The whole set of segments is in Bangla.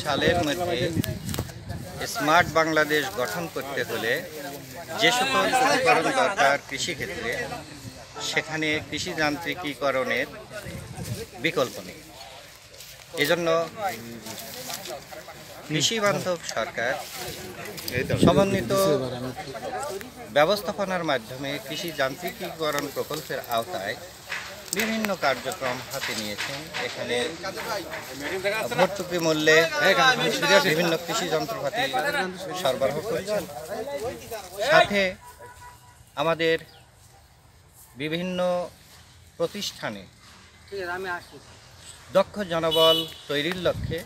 সালের মধ্যে স্মার্ট বাংলাদেশ গঠন করতে হলে যে সকল উপকরণ দরকার কৃষিক্ষেত্রে, সেখানে কৃষি যান্ত্রিকীকরণের বিকল্প নেই। এজন্য কৃষি বান্ধব সরকার সমন্বিত ব্যবস্থাপনার মাধ্যমে কৃষি যান্ত্রিকীকরণ প্রকল্পের আওতায় বিভিন্ন কার্যক্রম হাতে নিয়েছেন। এখানে ভর্তুকি মূল্যে বিভিন্ন কৃষি যন্ত্রপাতি সরবরাহ করেছেন। সাথে আমাদের বিভিন্ন প্রতিষ্ঠানে দক্ষ জনবল তৈরির লক্ষ্যে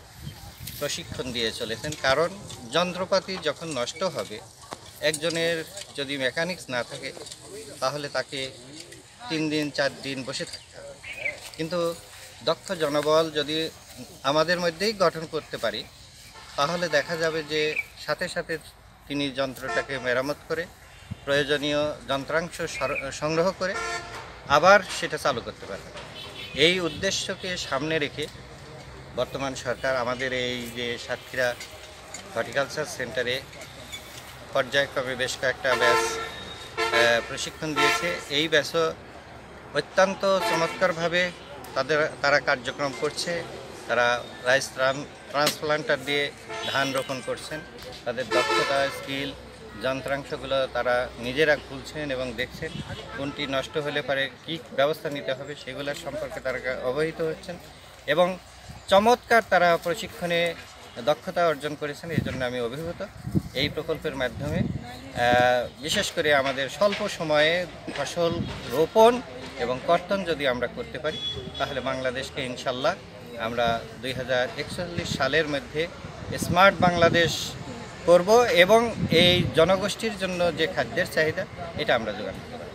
প্রশিক্ষণ দিয়ে চলেছেন। কারণ যন্ত্রপাতি যখন নষ্ট হবে, একজনের যদি মেকানিক্স না থাকে তাহলে তাকে 3 দিন 4 দিন বসে থাকতে হবে। কিন্তু দক্ষ জনবল যদি আমাদের মধ্যেই গঠন করতে পারি, তাহলে দেখা যাবে যে সাথে সাথে তিনি যন্ত্রটাকে মেরামত করে প্রয়োজনীয় যন্ত্রাংশ সংগ্রহ করে আবার সেটা চালু করতে পারবে। এই উদ্দেশ্যকে সামনে রেখে বর্তমান সরকার আমাদের এই যে সাতক্ষীরা হর্টিকালচার সেন্টারে পর্যায়ক্রমে বেশ কয়েকটা ব্যাচ প্রশিক্ষণ দিয়েছে। এই ব্যাচও অত্যন্ত চমৎকারভাবে তারা কার্যক্রম করছে। তারা রাইস ট্রান্সপ্লান্টার দিয়ে ধান রোপণ করছেন। তাদের দক্ষতা, স্কিল, যন্ত্রাংশগুলো তারা নিজেরা খুলছেন এবং দেখছেন কোনটি নষ্ট হলে পারে কী ব্যবস্থা নিতে হবে সেগুলোর সম্পর্কে তারা অবহিত হচ্ছেন এবং চমৎকার তারা প্রশিক্ষণে দক্ষতা অর্জন করেছেন। এই জন্য আমি অভিভূত। এই প্রকল্পের মাধ্যমে বিশেষ করে আমাদের স্বল্প সময়ে ফসল রোপণ এবং কর্তন যদি আমরা করতে পারি, তাহলে বাংলাদেশকে ইনশাল্লাহ আমরা 2041 সালের মধ্যে স্মার্ট বাংলাদেশ করব এবং এই জনগোষ্ঠীর জন্য যে খাদ্যের চাহিদা, এটা আমরা যোগান করব।